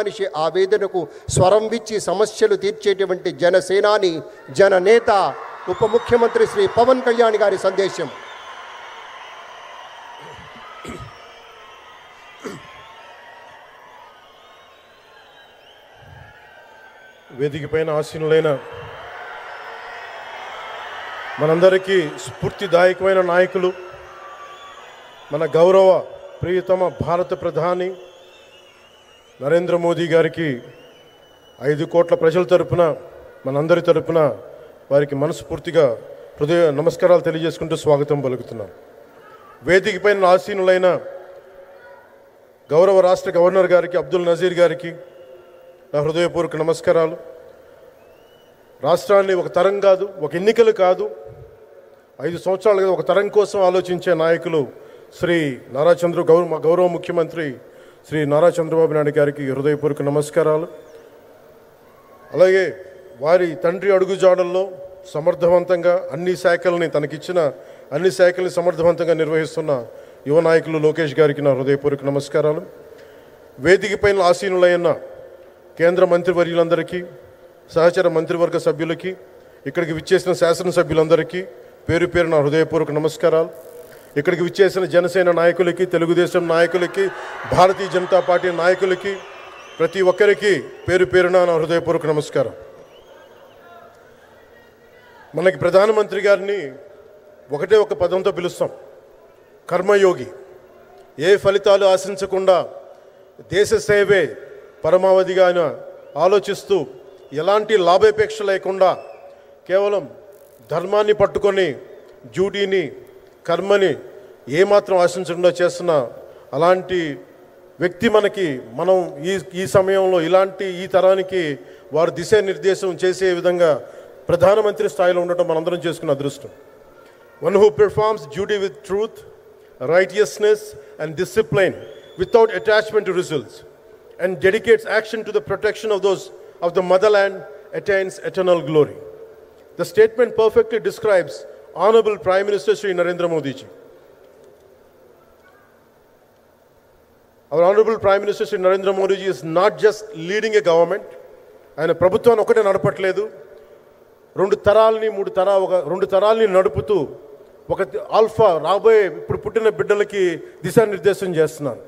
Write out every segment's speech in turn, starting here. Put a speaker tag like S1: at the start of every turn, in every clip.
S1: మనిషి ఆవేదనకు స్వరం విచ్చి సమస్యలు తీర్చేటువంటి జనసేనాని జననేత ఉప ముఖ్యమంత్రి శ్రీ పవన్ కళ్యాణ్ గారి సందేశం.
S2: వేదిక పైన ఆసీనులైన మనందరికీ స్ఫూర్తిదాయకమైన నాయకులు, మన గౌరవ ప్రియతమ భారత ప్రధాని నరేంద్ర మోదీ గారికి 5 కోట్ల ప్రజల తరపున, మనందరి తరపున వారికి మనస్ఫూర్తిగా హృదయ నమస్కారాలు తెలియజేసుకుంటూ స్వాగతం పలుకుతున్నాను. వేదిక పైన ఆసీనులైన గౌరవ రాష్ట్ర గవర్నర్ గారికి, అబ్దుల్ నజీర్ గారికి నా హృదయపూర్వక నమస్కారాలు. రాష్ట్రాన్ని ఒక తరం కాదు, ఒక ఎన్నికలు కాదు, 5 సంవత్సరాలు కదా, ఒక తరం కోసం ఆలోచించే నాయకులు శ్రీ గౌరవ ముఖ్యమంత్రి శ్రీ నారా చంద్రబాబు నాయుడు గారికి హృదయపూర్వక నమస్కారాలు. అలాగే వారి తండ్రి అడుగుజాడల్లో సమర్థవంతంగా తనకిచ్చిన అన్ని శాఖల్ని సమర్థవంతంగా నిర్వహిస్తున్న యువ నాయకులు లోకేష్ గారికి నా హృదయపూర్వక నమస్కారాలు. వేదిక పైన ఆసీనులైన కేంద్ర మంత్రివర్యులందరికీ, సహచర మంత్రివర్గ సభ్యులకి, ఇక్కడికి విచ్చేసిన శాసనసభ్యులందరికీ పేరు పేరు నా హృదయపూర్వక నమస్కారాలు. ఇక్కడికి విచ్చేసిన జనసేన నాయకులకి, తెలుగుదేశం నాయకులకి, భారతీయ జనతా పార్టీ నాయకులకి, ప్రతి ఒక్కరికి పేరు పేరున నా హృదయపూర్వక నమస్కారం. మనకి ప్రధానమంత్రి గారిని ఒకటే ఒక పదంతో పిలుస్తాం, కర్మయోగి. ఏ ఫలితాలు ఆశించకుండా దేశ సేవే పరమావధిగా ఆయన ఆలోచిస్తూ, ఎలాంటి లాభాపేక్ష లేకుండా కేవలం ధర్మాన్ని పట్టుకొని డ్యూటీని, కర్మని ఏమాత్రం ఆశించకుండా చేస్తున్న అలాంటి వ్యక్తి మనం ఈ సమయంలో ఈ తరానికి వారు దిశానిర్దేశం చేసే విధంగా ప్రధానమంత్రి స్థాయిలో ఉండటం మనందరం చేసుకున్న అదృష్టం. One who performs duty with truth, righteousness and discipline without attachment to results and dedicates action to the protection of those of the motherland attains eternal glory. The statement perfectly describes Honorable Prime Minister Shri Narendra Modi ji. Our Honorable Prime Minister Shri Narendra Modi ji is not just leading a government. ఆయన ప్రభుత్వాన్ని ఒకటే నడపట్లేదు, 2 తరాలని నడుపుతూ ఒక alpha రాబోయే ఇప్పుడు పుట్టిన బిడ్డలకి దిశానిర్దేశం చేస్తున్నారు.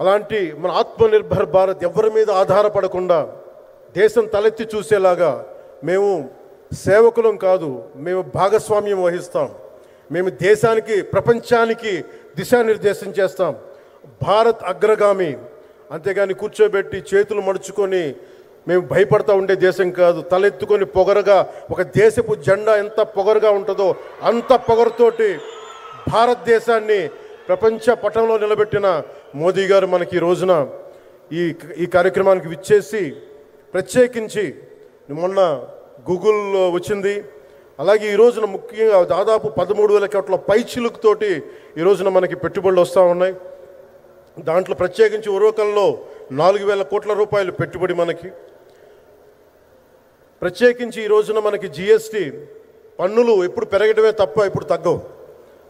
S2: అలాంటి మన ఆత్మనిర్భర్ భారత్ ఎవరి మీద ఆధారపడకుండా దేశం తలెత్తి చూసేలాగా మేము సేవకులం కాదు, మేము భాగస్వామ్యం వహిస్తాం. మేము దేశానికి, ప్రపంచానికి దిశానిర్దేశం చేస్తాం. భారత్ అగ్రగామి, అంతేగాని కూర్చోబెట్టి చేతులు మడుచుకొని మేము భయపడతా ఉండే దేశం కాదు. తలెత్తుకొని పొగరగా, ఒక దేశపు జెండా ఎంత పొగరుగా ఉంటుందో అంత పొగరుతోటి భారతదేశాన్ని ప్రపంచ పటంలో నిలబెట్టిన మోదీ గారు మనకి ఈ రోజున ఈ కార్యక్రమానికి విచ్చేసి, ప్రత్యేకించి మొన్న గూగుల్ వచ్చింది, అలాగే ఈ రోజున ముఖ్యంగా దాదాపు 13,000 కోట్ల పైచిలుకుతోటి ఈ రోజున మనకి పెట్టుబడులు వస్తూ ఉన్నాయి. దాంట్లో ప్రత్యేకించి ఉరవకంలో 4,000 కోట్ల రూపాయలు పెట్టుబడి మనకి. ప్రత్యేకించి ఈ రోజున మనకి జిఎస్టీ పన్నులు ఎప్పుడు పెరగడమే తప్ప ఇప్పుడు తగ్గవు.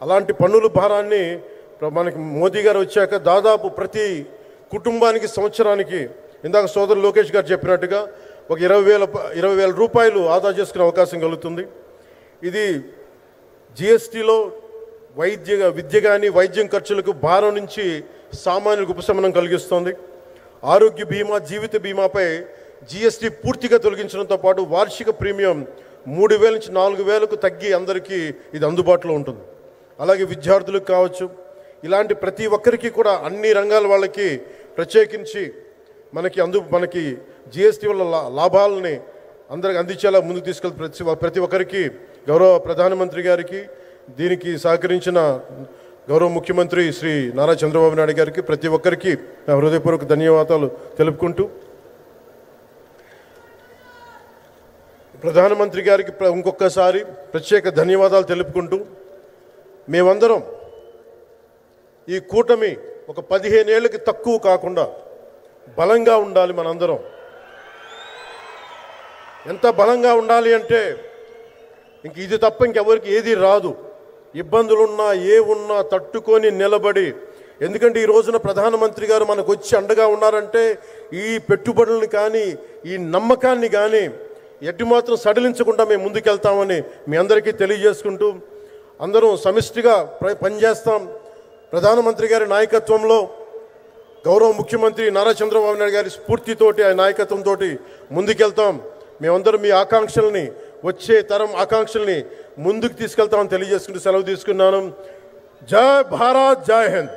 S2: అలాంటి పన్నుల భారాన్ని మనకి మోదీ గారు వచ్చాక దాదాపు ప్రతి కుటుంబానికి సంవత్సరానికి, ఇందాక సోదరు లోకేష్ గారు చెప్పినట్టుగా, ఒక 20,000 రూపాయలు ఆదా చేసుకునే అవకాశం కలుగుతుంది. ఇది జిఎస్టీలో విద్య కానీ వైద్యం ఖర్చులకు భారం నుంచి సామాన్యులకు ఉపశమనం కలిగిస్తుంది. ఆరోగ్య బీమా, జీవిత బీమాపై జిఎస్టీ పూర్తిగా తొలగించడంతో పాటు వార్షిక ప్రీమియం 3,000 నుంచి 4,000కు తగ్గి అందరికీ ఇది అందుబాటులో ఉంటుంది. అలాగే విద్యార్థులకు కావచ్చు, ఇలాంటి ప్రతి ఒక్కరికి కూడా అన్ని రంగాల వాళ్ళకి ప్రత్యేకించి మనకి జిఎస్టీ వల్ల లాభాలని అందరికి అందించేలా ముందుకు తీసుకెళ్ళి ప్రతి ఒక్కరికి, గౌరవ ప్రధానమంత్రి గారికి, దీనికి సహకరించిన గౌరవ ముఖ్యమంత్రి శ్రీ నారా చంద్రబాబు నాయుడు గారికి, ప్రతి ఒక్కరికి నా హృదయపూర్వక ధన్యవాదాలు తెలుపుకుంటూ, ప్రధానమంత్రి గారికి ఇంకొకసారి ప్రత్యేక ధన్యవాదాలు తెలుపుకుంటూ, మేమందరం ఈ కూటమి ఒక 15 ఏళ్ళకి తక్కువ కాకుండా బలంగా ఉండాలి. మనందరం ఎంత బలంగా ఉండాలి అంటే ఇది తప్ప ఇంకెవరికి ఏది రాదు. ఇబ్బందులున్నా ఉన్నా తట్టుకొని నిలబడి ఎందుకంటే ఈ రోజున ప్రధానమంత్రి గారు మనకు వచ్చి అండగా ఉన్నారంటే ఈ పెట్టుబడులను కానీ ఈ నమ్మకాన్ని కానీ ఎట్టి మాత్రం సడలించకుండా మేము ముందుకెళ్తామని మీ అందరికీ తెలియజేసుకుంటూ అందరం సమిష్టిగా పనిచేస్తాం. ప్రధానమంత్రి గారి నాయకత్వంలో గౌరవ ముఖ్యమంత్రి నారా చంద్రబాబు నాయుడు గారి స్ఫూర్తితోటి ఆ నాయకత్వంతో ముందుకెళ్తాం. మేమందరం మీ ఆకాంక్షల్ని వచ్చే తరం ఆకాంక్షల్ని ముందుకు తీసుకెళ్తామని తెలియజేసుకుంటూ సెలవు తీసుకున్నాను. జై భారత్, జై హింద్.